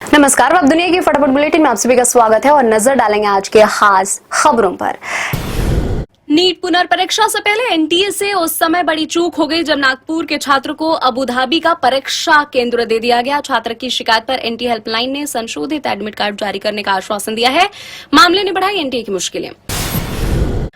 नमस्कार, अब दुनिया की फटाफट बुलेटिन में आप सभी का स्वागत है और नजर डालेंगे आज के खास खबरों पर। नीट पुनर्परीक्षा से पहले एनटीए से उस समय बड़ी चूक हो गई जब नागपुर के छात्र को अबू धाबी का परीक्षा केंद्र दे दिया गया। छात्र की शिकायत पर एनटीए हेल्पलाइन ने संशोधित एडमिट कार्ड जारी करने का आश्वासन दिया है। मामले ने बढ़ाई एनटीए की मुश्किलें।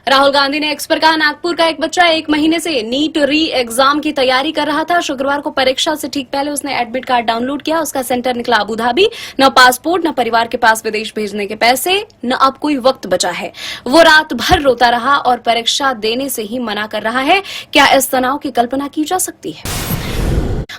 राहुल गांधी ने एक्स पर कहा, नागपुर का एक बच्चा 1 महीने से नीट री एग्जाम की तैयारी कर रहा था। शुक्रवार को परीक्षा से ठीक पहले उसने एडमिट कार्ड डाउनलोड किया। उसका सेंटर निकला अबू धाबी। न पासपोर्ट, न परिवार के पास विदेश भेजने के पैसे, न अब कोई वक्त बचा है। वो रात भर रोता रहा और परीक्षा देने से ही मना कर रहा है। क्या इस तनाव की कल्पना की जा सकती है?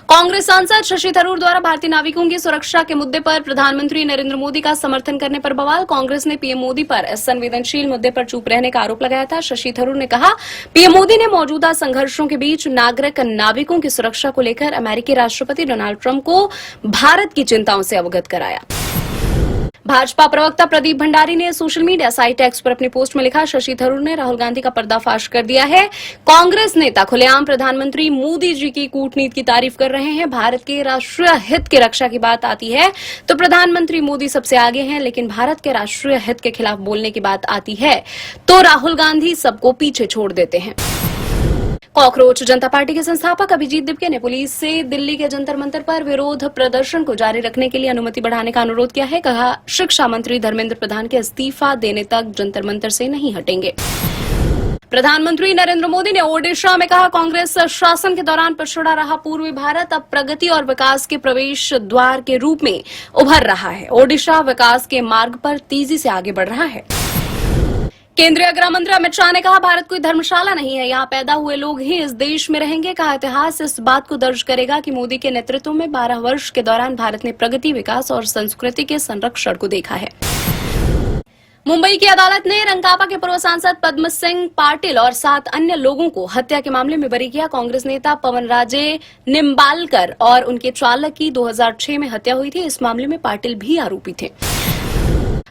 कांग्रेस सांसद शशि थरूर द्वारा भारतीय नाविकों की सुरक्षा के मुद्दे पर प्रधानमंत्री नरेंद्र मोदी का समर्थन करने पर बवाल। कांग्रेस ने पीएम मोदी पर इस संवेदनशील मुद्दे पर चुप रहने का आरोप लगाया था। शशि थरूर ने कहा, पीएम मोदी ने मौजूदा संघर्षों के बीच नागरिक नाविकों की सुरक्षा को लेकर अमेरिकी राष्ट्रपति डोनाल्ड ट्रंप को भारत की चिंताओं से अवगत कराया। भाजपा प्रवक्ता प्रदीप भंडारी ने सोशल मीडिया साइट एक्स पर अपनी पोस्ट में लिखा, शशि थरूर ने राहुल गांधी का पर्दाफाश कर दिया है। कांग्रेस नेता खुलेआम प्रधानमंत्री मोदी जी की कूटनीति की तारीफ कर रहे हैं। भारत के राष्ट्रीय हित की रक्षा की बात आती है तो प्रधानमंत्री मोदी सबसे आगे हैं, लेकिन भारत के राष्ट्रीय हित के खिलाफ बोलने की बात आती है तो राहुल गांधी सबको पीछे छोड़ देते हैं। कॉकरोच जनता पार्टी के संस्थापक अभिजीत दिपके ने पुलिस से दिल्ली के जंतर मंतर पर विरोध प्रदर्शन को जारी रखने के लिए अनुमति बढ़ाने का अनुरोध किया है। कहा, शिक्षा मंत्री धर्मेंद्र प्रधान के इस्तीफा देने तक जंतर मंतर से नहीं हटेंगे। प्रधानमंत्री नरेंद्र मोदी ने ओडिशा में कहा, कांग्रेस शासन के दौरान पिछड़ा रहा पूर्वी भारत अब प्रगति और विकास के प्रवेश द्वार के रूप में उभर रहा है। ओडिशा विकास के मार्ग पर तेजी से आगे बढ़ रहा है। केंद्रीय गृह मंत्री अमित शाह ने कहा, भारत कोई धर्मशाला नहीं है, यहाँ पैदा हुए लोग ही इस देश में रहेंगे। कहा, इतिहास इस बात को दर्ज करेगा कि मोदी के नेतृत्व में 12 वर्ष के दौरान भारत ने प्रगति, विकास और संस्कृति के संरक्षण को देखा है। मुंबई की अदालत ने रंकापा के पूर्व सांसद पद्म सिंह पाटिल और 7 अन्य लोगों को हत्या के मामले में बरी किया। कांग्रेस नेता पवन राजे निम्बालकर और उनके चालक की 2006 में हत्या हुई थी। इस मामले में पाटिल भी आरोपी थे।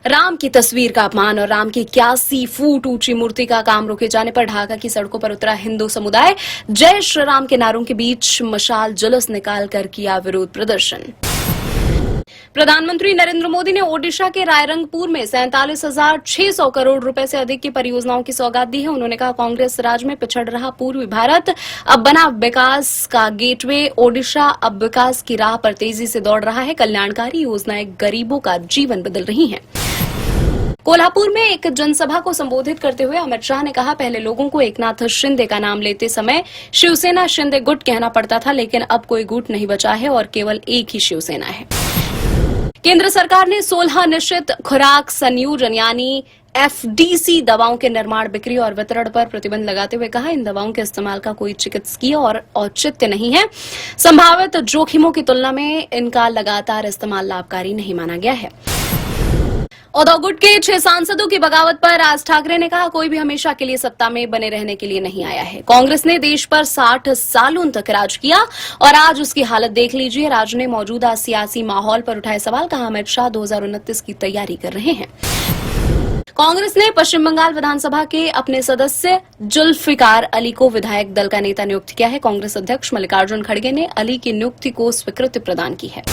राम की तस्वीर का अपमान और राम की 81 फुट ऊंची मूर्ति का काम रोके जाने पर ढाका की सड़कों पर उतरा हिंदू समुदाय। जय श्री राम के नारों के बीच मशाल जुलूस निकालकर किया विरोध प्रदर्शन। प्रधानमंत्री नरेंद्र मोदी ने ओडिशा के रायरंगपुर में 47,600 करोड़ रुपए से अधिक की परियोजनाओं की सौगात दी है। उन्होंने कहा, कांग्रेस राज में पिछड़ रहा पूर्वी भारत अब बना विकास का गेटवे। ओडिशा अब विकास की राह पर तेजी से दौड़ रहा है। कल्याणकारी योजनाएं गरीबों का जीवन बदल रही हैं। कोल्हापुर में एक जनसभा को संबोधित करते हुए अमित शाह ने कहा, पहले लोगों को एकनाथ शिंदे का नाम लेते समय शिवसेना शिंदे गुट कहना पड़ता था, लेकिन अब कोई गुट नहीं बचा है और केवल एक ही शिवसेना है। केंद्र सरकार ने 16 निश्चित खुराक संयोजन यानी एफडीसी दवाओं के निर्माण, बिक्री और वितरण पर प्रतिबंध लगाते हुए कहा, इन दवाओं के इस्तेमाल का कोई चिकित्सकीय और औचित्य नहीं है। संभावित जोखिमों की तुलना में इनका लगातार इस्तेमाल लाभकारी नहीं माना गया है। उद्धव गुट के 6 सांसदों की बगावत पर राज ठाकरे ने कहा, कोई भी हमेशा के लिए सत्ता में बने रहने के लिए नहीं आया है। कांग्रेस ने देश पर 60 सालों तक राज किया और आज उसकी हालत देख लीजिए। राज ने मौजूदा सियासी माहौल पर उठाए सवाल। कहा, अमित शाह 2029 की तैयारी कर रहे हैं। कांग्रेस ने पश्चिम बंगाल विधानसभा के अपने सदस्य जुल्फिकार अली को विधायक दल का नेता नियुक्त किया है। कांग्रेस अध्यक्ष मल्लिकार्जुन खड़गे ने अली की नियुक्ति को स्वीकृति प्रदान की है।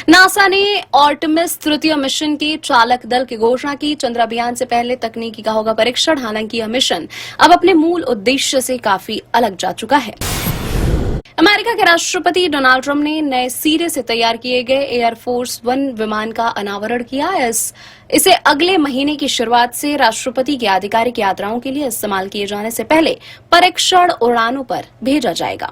नासा ने आर्टेमिस तृतीय मिशन के चालक दल की घोषणा की। चंद्र अभियान से पहले तकनीकी का होगा परीक्षण। हालांकि यह मिशन अब अपने मूल उद्देश्य से काफी अलग जा चुका है। अमेरिका के राष्ट्रपति डोनाल्ड ट्रंप ने नए सिरे से तैयार किए गए एयरफोर्स 1 विमान का अनावरण किया। इसे अगले महीने की शुरुआत से राष्ट्रपति की आधिकारिक यात्राओं के लिए इस्तेमाल किए जाने से पहले परीक्षण उड़ानों पर भेजा जाएगा।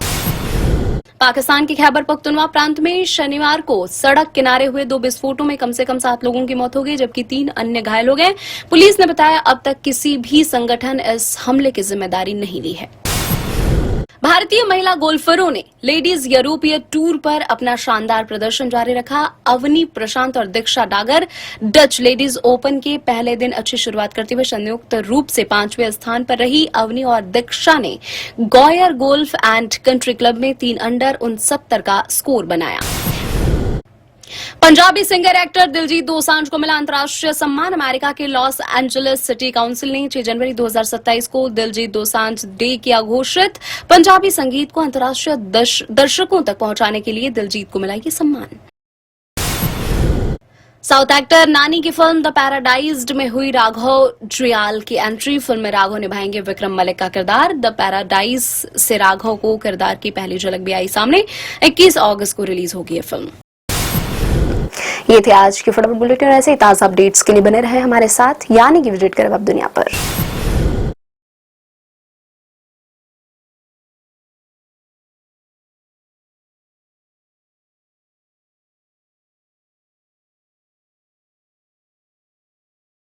पाकिस्तान के खैबर पख्तूनख्वा प्रांत में शनिवार को सड़क किनारे हुए 2 विस्फोटों में कम से कम 7 लोगों की मौत हो गई, जबकि 3 अन्य घायल हो गए। पुलिस ने बताया, अब तक किसी भी संगठन इस हमले की जिम्मेदारी नहीं ली है। भारतीय महिला गोल्फरों ने लेडीज यूरोपीय टूर पर अपना शानदार प्रदर्शन जारी रखा। अवनी प्रशांत और दीक्षा डागर डच लेडीज ओपन के पहले दिन अच्छी शुरुआत करते हुए संयुक्त रूप से 5वें स्थान पर रही। अवनी और दीक्षा ने गॉयर गोल्फ एंड कंट्री क्लब में 3 अंडर 69 का स्कोर बनाया। पंजाबी सिंगर एक्टर दिलजीत दोसांझ को मिला अंतर्राष्ट्रीय सम्मान। अमेरिका के लॉस एंजलिस सिटी काउंसिल ने 6 जनवरी 2027 को दिलजीत दोसांझ डे किया घोषित। पंजाबी संगीत को अंतर्राष्ट्रीय दर्शकों तक पहुंचाने के लिए दिलजीत को मिला ये सम्मान। साउथ एक्टर नानी की फिल्म द पैराडाइज्ड में हुई राघव जुयाल की एंट्री। फिल्म में राघव निभाएंगे विक्रम मलिक का किरदार। द पैराडाइज से राघव को किरदार की पहली झलक भी आई सामने। 21 अगस्त को रिलीज होगी ये फिल्म। ये थे आज की फटाफट बुलेटिन। ऐसे ही ताजा अपडेट्स के लिए बने रहे हमारे साथ, यानी कि विजिट करें वेब दुनिया पर।